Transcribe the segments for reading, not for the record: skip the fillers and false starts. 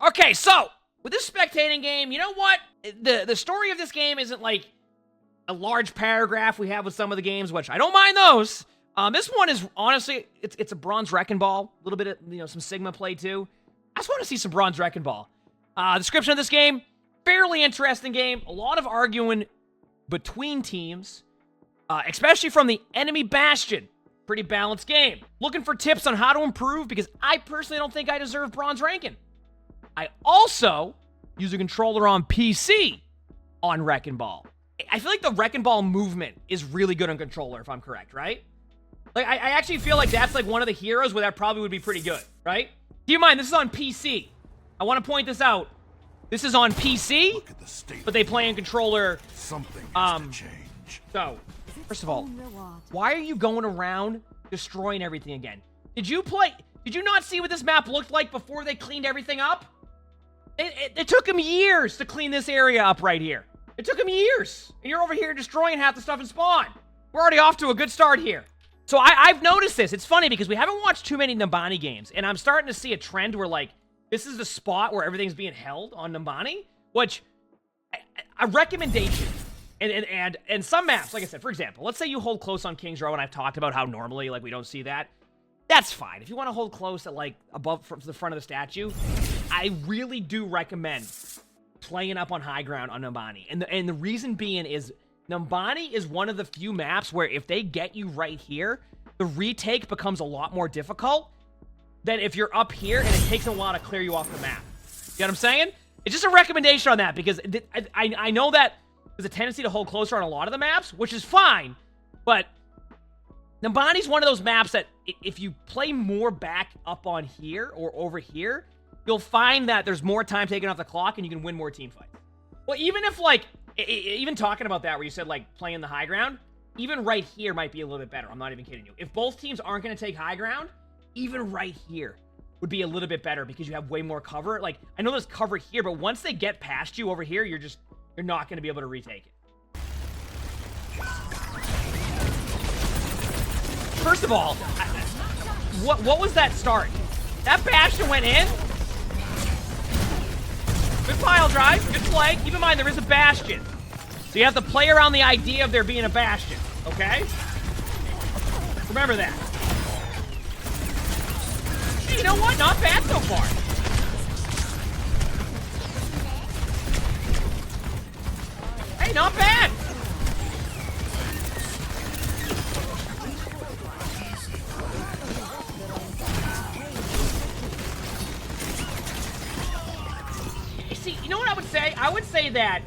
Okay, so with this spectating game, you know what? The story of this game isn't like a large paragraph we have with some of the games, which I don't mind those. This one is honestly, it's a bronze wrecking ball, a little bit of some Sigma play too. I just want to see some bronze wrecking ball. Description of this game: fairly interesting game. A lot of arguing between teams, especially from the enemy bastion. Pretty balanced game. Looking for tips on how to improve because I personally don't think I deserve bronze ranking. I also use a controller on PC on Wrecking Ball. I feel like the Wrecking Ball movement is really good on controller, if I'm correct, right? Like, I actually feel like that's like one of the heroes where that probably would be pretty good, right? Keep in mind, this is on PC. I want to point this out. This is on PC, but they play in controller. Something has to change. So, first of all, why are you going around destroying everything again? Did you not see what this map looked like before they cleaned everything up? It took them years to clean this area up right here. It took them years. And you're over here destroying half the stuff in spawn. We're already off to a good start here. So I've noticed this. It's funny because we haven't watched too many Numbani games, and I'm starting to see a trend where, like, this is the spot where everything's being held on Numbani, which, a recommendation. And some maps, like I said, for example, let's say you hold close on King's Row, and I've talked about how normally, like, we don't see that. That's fine. If you want to hold close at, like, above the front of the statue, I really do recommend playing up on high ground on Numbani. And the reason being is Numbani is one of the few maps where if they get you right here, the retake becomes a lot more difficult than if you're up here and it takes a while to clear you off the map. You know what I'm saying? It's just a recommendation on that because I know that there's a tendency to hold closer on a lot of the maps, which is fine, but Numbani's one of those maps that if you play more back up on here or over here, you'll find that there's more time taken off the clock and you can win more team fights. Well, even if, like, even talking about that where you said, like, playing the high ground, even right here might be a little bit better. I'm not even kidding you. If both teams aren't going to take high ground, even right here would be a little bit better because you have way more cover. Like, I know there's cover here, but once they get past you over here, you're not going to be able to retake it. First of all, what was that start? That bastion went in? Good pile drive, good play. Keep in mind, there is a bastion. So you have to play around the idea of there being a bastion, okay? Remember that. Hey, you know what? Not bad so far. Hey, not bad. See, you know what I would say? I would say that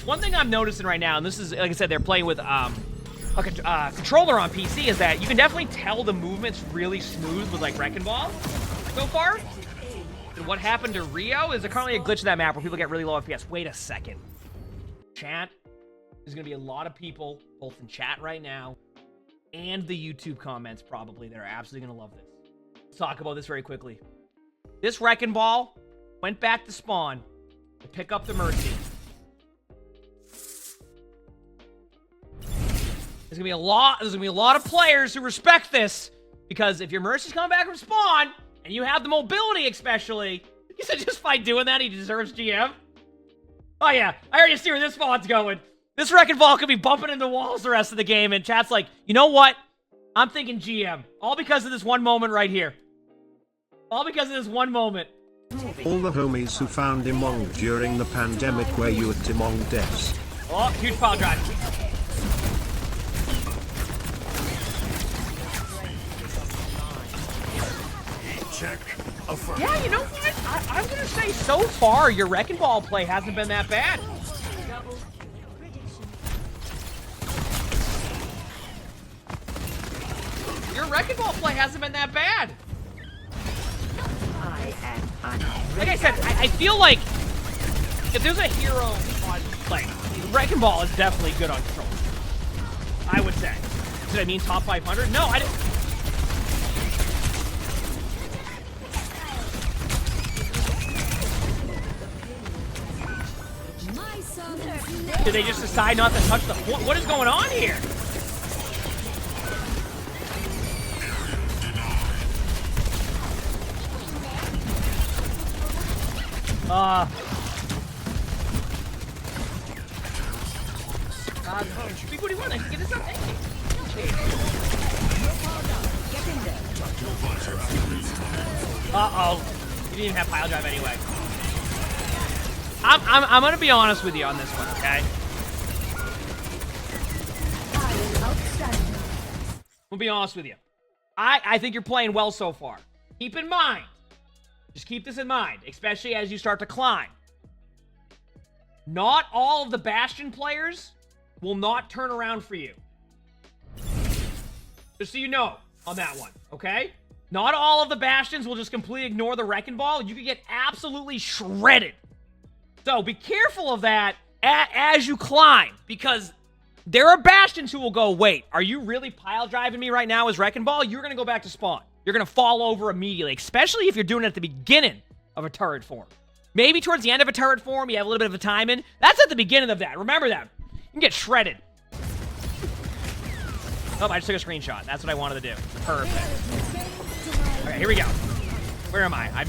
one thing I'm noticing right now, and this is, like I said, they're playing with a controller on PC, is that you can definitely tell the movement's really smooth with, like, Wrecking Ball so far. And what happened to Rio is there currently a glitch in that map where people get really low FPS. Wait a second. Chat, there's going to be a lot of people, both in chat right now and the YouTube comments probably, that are absolutely going to love this. Let's talk about this very quickly. This Wrecking Ball went back to spawn to pick up the Mercy. There's gonna be a lot of players who respect this, because if your Mercy's coming back from spawn and you have the mobility, especially, you said just by doing that he deserves GM. Oh yeah, I already see where this spawn's going. This Wrecking Ball could be bumping into walls the rest of the game, and chat's like, you know what? I'm thinking GM, all because of this one moment right here. All because of this one moment. All the homies who found emongg during the pandemic where you at emongg devs. Oh, huge pile drive. Check. Yeah, you know what? I'm gonna say so far your Wrecking Ball play hasn't been that bad. Your Wrecking Ball play hasn't been that bad. Like I said, I feel like if there's a hero on, like, Wrecking Ball is definitely good on control. I would say. Did I mean top 500? No, I didn't. Did they just decide not to touch the... What is going on here? What do you want? Get this up. Uh-oh. You didn't even have pile drive anyway. I'm gonna be honest with you on this one, okay? I'll be honest with you. I think you're playing well so far. Keep in mind, just keep this in mind, especially as you start to climb. Not all of the Bastion players will not turn around for you. Just so you know on that one, okay? Not all of the Bastions will just completely ignore the Wrecking Ball. You can get absolutely shredded. So be careful of that as you climb, because there are Bastions who will go, wait, are you really pile driving me right now as Wrecking Ball? You're going to go back to spawn. You're going to fall over immediately, especially if you're doing it at the beginning of a turret form. Maybe towards the end of a turret form, you have a little bit of a time in. That's at the beginning of that. Remember that. You can get shredded. Oh, I just took a screenshot. That's what I wanted to do. Perfect. Okay, here we go. Where am I? I'm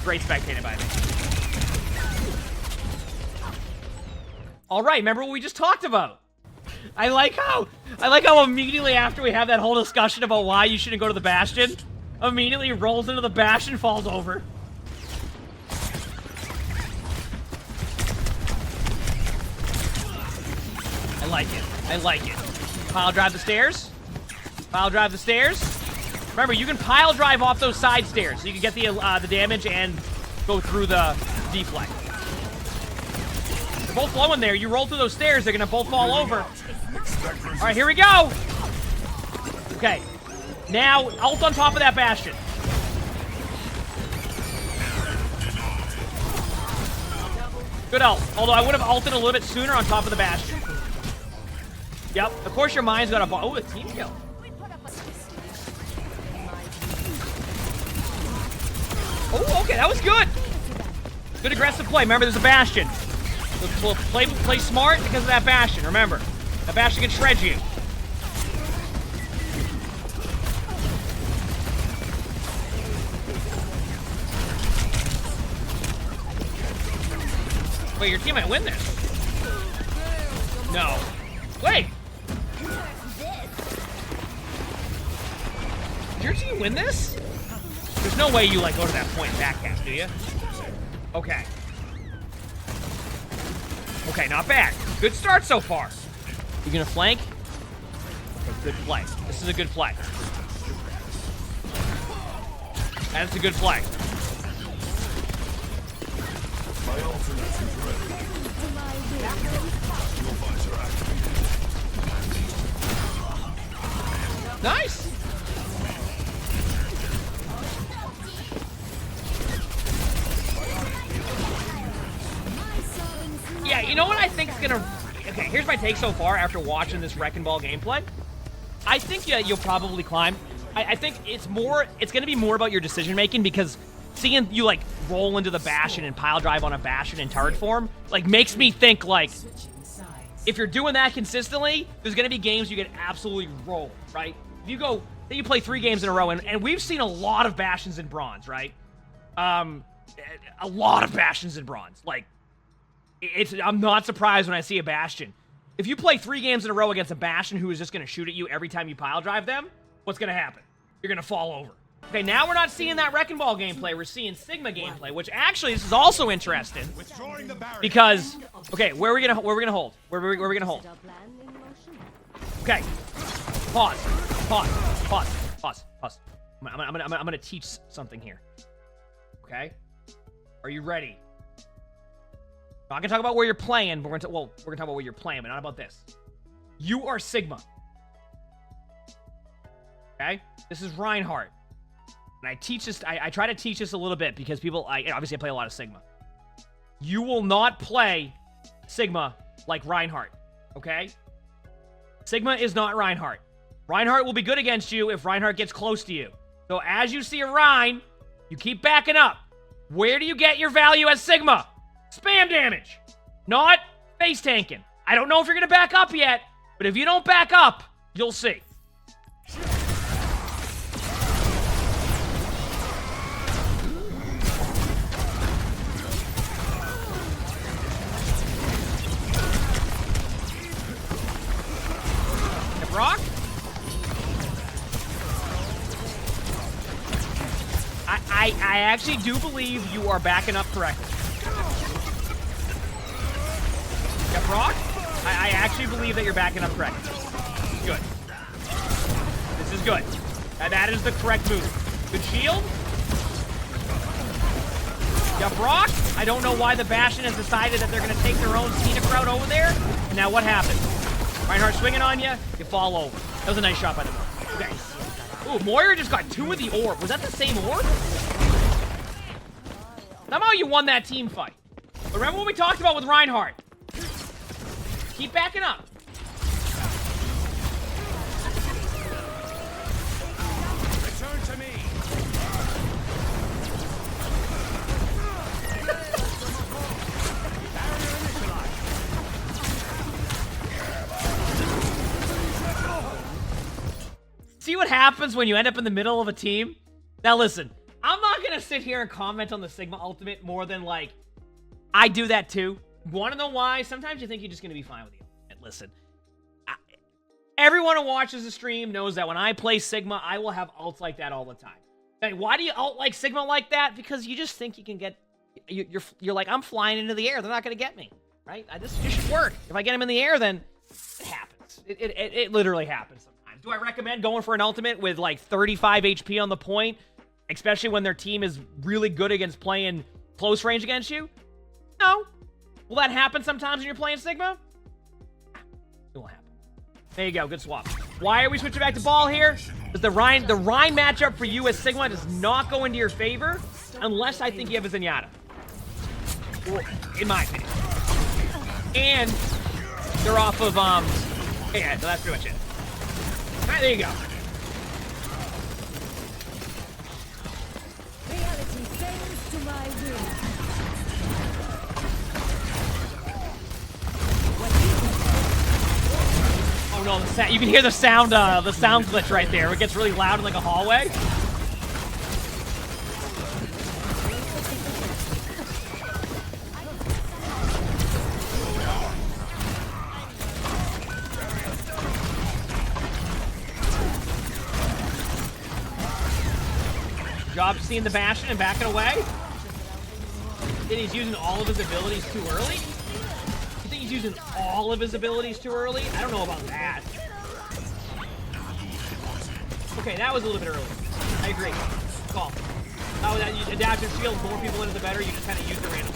great spectating by me. All right, remember what we just talked about. I like how immediately after we have that whole discussion about why you shouldn't go to the Bastion, immediately rolls into the Bastion, falls over. I like it. I like it. Pile drive the stairs. Pile drive the stairs. Remember, you can pile drive off those side stairs, so you can get the damage and go through the deflect. They're both low in there. You roll through those stairs, they're gonna both fall over. All right, here we go. Okay, now ult on top of that Bastion. Good ult. Although I would have ulted a little bit sooner on top of the Bastion. Yep. Of course, your mind's got a ball. Oh, a team kill. Oh, okay, that was good. Good aggressive play. Remember, there's a Bastion. So play smart because of that Bastion. Remember, that Bastion can shred you. Wait, your team might win this. No. Wait. Did your team win this? There's no way you, like, go to that point and backcast, do you? Okay. Okay, not bad. Good start so far. You gonna flank? Okay, good play. This is a good play. That's a good play. Nice. Yeah, you know what I think is gonna... Okay, here's my take so far after watching this Wrecking Ball gameplay. I think you'll probably climb. I think it's gonna be more about your decision making, because seeing you like roll into the Bastion and pile drive on a Bastion in turret form like makes me think like if you're doing that consistently, there's gonna be games you get absolutely rolled, right? If you go, then you play 3 games in a row, and we've seen a lot of Bastions in bronze, right? A lot of Bastions in bronze. Like, I'm not surprised when I see a Bastion. If you play 3 games in a row against a Bastion who is just going to shoot at you every time you pile drive them, what's going to happen? You're going to fall over. Okay, now we're not seeing that Wrecking Ball gameplay. We're seeing Sigma gameplay, which actually this is also interesting because okay, where are we gonna hold? Where are we gonna hold? Okay, pause. I'm gonna teach something here. Okay, are you ready? I'm not gonna talk about where you're playing, but we're gonna talk about where you're playing, but not about this. You are Sigma. Okay, this is Reinhardt. And I teach this, I try to teach this a little bit because people, obviously I play a lot of Sigma. You will not play Sigma like Reinhardt, okay? Sigma is not Reinhardt. Reinhardt will be good against you if Reinhardt gets close to you. So as you see a Rein, you keep backing up. Where do you get your value as Sigma? Spam damage, not face tanking. I don't know if you're gonna back up yet, but if you don't back up, you'll see. I actually do believe you are backing up correctly. Yeah, Brock? I actually believe that you're backing up correctly. Good. This is good. That is the correct move. Good shield. Yeah, Brock? I don't know why the Bastion has decided that they're going to take their own scenic route over there. And now what happens? Reinhardt swinging on you. You fall over. That was a nice shot by the Moira. Okay. Ooh, Moira just got 2 of the orb. Was that the same orb? Somehow you won that team fight. But remember what we talked about with Reinhardt. Keep backing up. Return to me. See what happens when you end up in the middle of a team? Now listen, I'm not gonna sit here and comment on the Sigma ultimate more than like, I do that too. Wanna know why? Sometimes you think you're just gonna be fine with the ultimate. Listen, everyone who watches the stream knows that when I play Sigma, I will have ults like that all the time. Like, why do you ult like Sigma like that? Because you just think you can get, you're like, I'm flying into the air, they're not gonna get me, right? This should work. If I get them in the air, then it happens. It literally happens sometimes. Do I recommend going for an ultimate with like 35 HP on the point, especially when their team is really good against playing close range against you? No. Will that happen sometimes when you're playing Sigma? It will happen. There you go. Good swap. Why are we switching back to ball here? Because the Rhine matchup for you as Sigma does not go into your favor unless I think you have a Zenyatta. In my opinion. And they're off of, yeah, so that's pretty much it. All right, there you go. Reality bends to my will. Oh no, you can hear the sound glitch right there. It gets really loud in like a hallway. Job seeing the Bastion and backing away. Then he's using all of his abilities too early? You think he's using all of his abilities too early? I don't know about that. Okay, that was a little bit early. I agree. Call. Oh, that you adapt your shield, more people into the better, you just kind of use the random.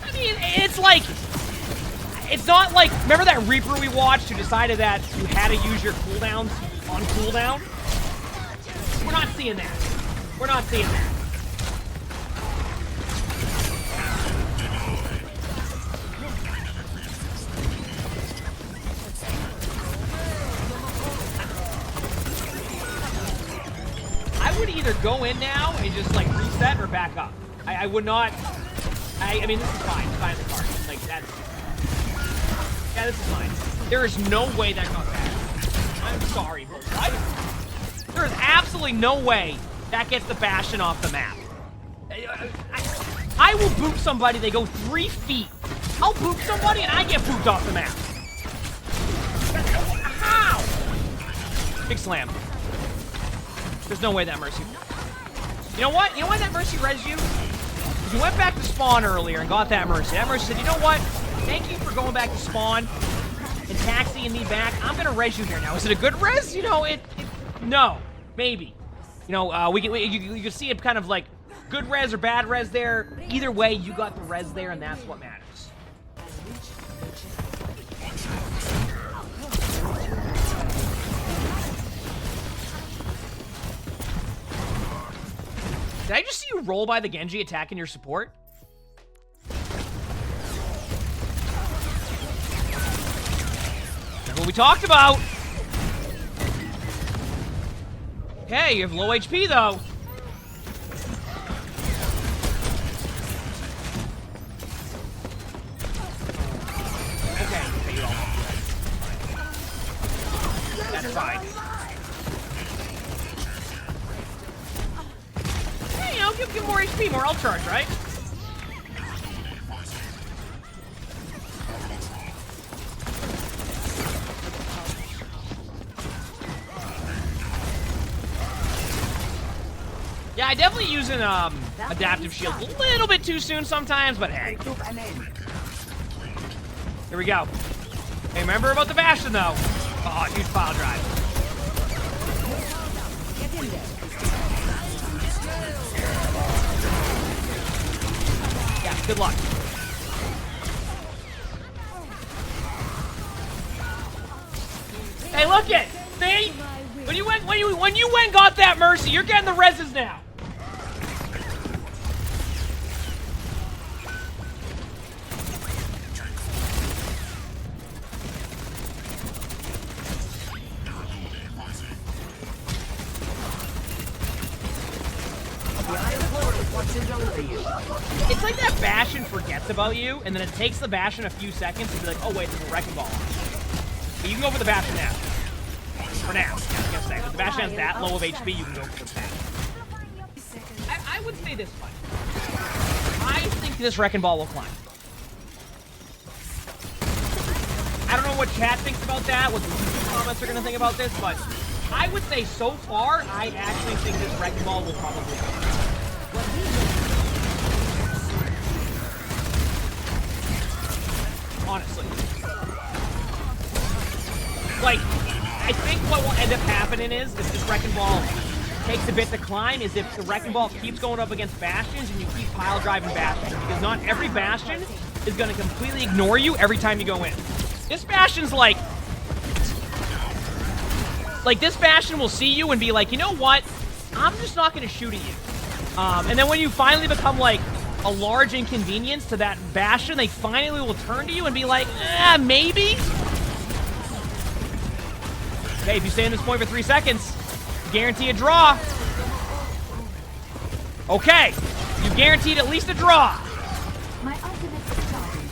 I mean, it's like, it's not like, remember that Reaper we watched who decided that you had to use your cooldowns on cooldown? We're not seeing that. We're not seeing that. I would either go in now and just like reset or back up. I would not, I mean, this is fine. It's fine in the card. Like, that's, yeah, this is fine. There is no way that got back. I'm sorry, but what? There is absolutely no way that gets the Bastion off the map. I will boop somebody, they go 3 feet. I'll boop somebody and I get booped off the map. How? Big slam. There's no way that Mercy. You know what? You know why that Mercy res you? You went back to spawn earlier and got that Mercy. That Mercy said, you know what? Thank you for going back to spawn and taxiing me back. I'm gonna res you here now. Is it a good res? You know, no, maybe. You know, you can see it kind of like good res or bad res there. Either way, you got the res there, and that's what matters. Did I just see you roll by the Genji attacking your support? That's what we talked about. Okay, you have low HP though. Okay, you don't. That's fine. Hey, you know, give more HP, more ult charge, right? Yeah, I definitely use an adaptive shield a little bit too soon sometimes, but hey. Here we go. Hey, remember about the Bastion though. Oh, huge pile drive. Yeah, good luck. Hey, look it. See? When you went and got that Mercy, you're getting the reses now. It's like that Bastion forgets about you, and then it takes the Bastion a few seconds to be like, oh wait, there's a Wrecking Ball on. But you can go for the Bastion now. For now, I was gonna say. If the Bastion has that low of HP, you can go for the Bastion. I would say this much. I think this Wrecking Ball will climb. I don't know what chat thinks about that, what the YouTube comments are gonna think about this, but I would say so far, I actually think this Wrecking Ball will probably climb. Honestly. Like, I think what will end up happening is, if this Wrecking Ball takes a bit to climb, is if the Wrecking Ball keeps going up against Bastions and you keep pile driving Bastions. Because not every Bastion is going to completely ignore you every time you go in. This Bastion's like this Bastion will see you and be like, you know what? I'm just not going to shoot at you. And then when you finally become like a large inconvenience to that Bastion, they finally will turn to you and be like, maybe? Okay, if you stay in this point for 3 seconds, guarantee a draw. Okay, you guaranteed at least a draw. My ultimate is starting.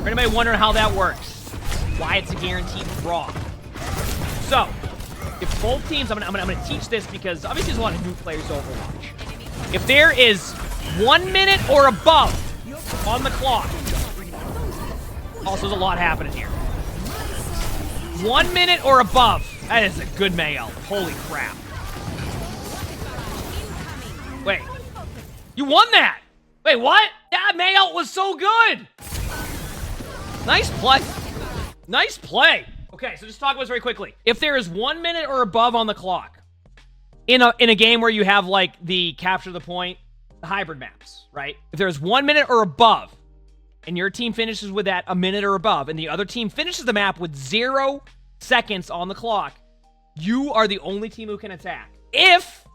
For anybody wondering how that works, why it's a guaranteed draw. So, if both teams, I'm gonna teach this because obviously there's a lot of new players to Overwatch. If there is 1 minute or above on the clock, also there's a lot happening here. 1 minute or above, that is a good Mayo. Holy crap. Wait, you won that. Wait, what? That Mayo was so good. Nice play. Nice play. Okay, so just talk about this very quickly. If there is 1 minute or above on the clock in a game where you have like the capture the point, the hybrid maps, right? If there's 1 minute or above and your team finishes with that a minute or above and the other team finishes the map with 0 seconds on the clock, you are the only team who can attack. If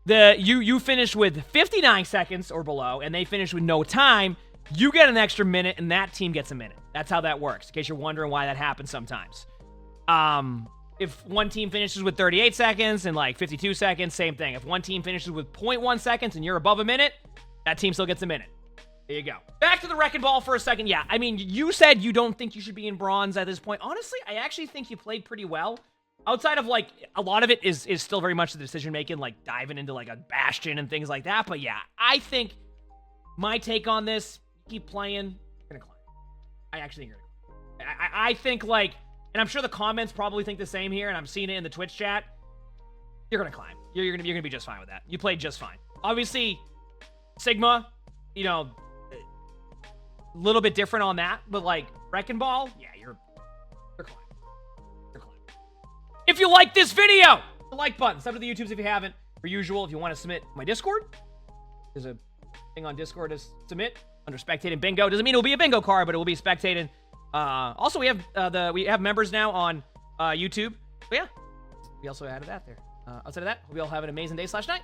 you finish with 59 seconds or below and they finish with no time, you get an extra minute and that team gets a minute. That's how that works, in case you're wondering why that happens sometimes. If one team finishes with 38 seconds and like 52 seconds, same thing. If one team finishes with 0.1 seconds and you're above a minute, that team still gets a minute. There you go. Back to the Wrecking Ball for a second. Yeah, I mean, you said you don't think you should be in bronze at this point. Honestly, I actually think you played pretty well. Outside of, like, a lot of it is still very much the decision-making, like, diving into, like, a Bastion and things like that. But, yeah, I think my take on this, keep playing, you're going to climb. I actually think you're going to climb. I think, like, and I'm sure the comments probably think the same here, and I'm seeing it in the Twitch chat. You're going to climb. You're going to be just fine with that. You played just fine. Obviously, Sigma, you know, a little bit different on that. But, like, Wrecking Ball, yeah, you're climbing. You're climbing. If you like this video, the like button. Sub to the YouTubes if you haven't. Per usual, if you want to submit my Discord, there's a thing on Discord to submit under Spectating Bingo. Doesn't mean it will be a bingo card, but it will be Spectating. Also, we have members now on YouTube. But yeah, we also added that there. Outside of that, hope you all have an amazing day/night.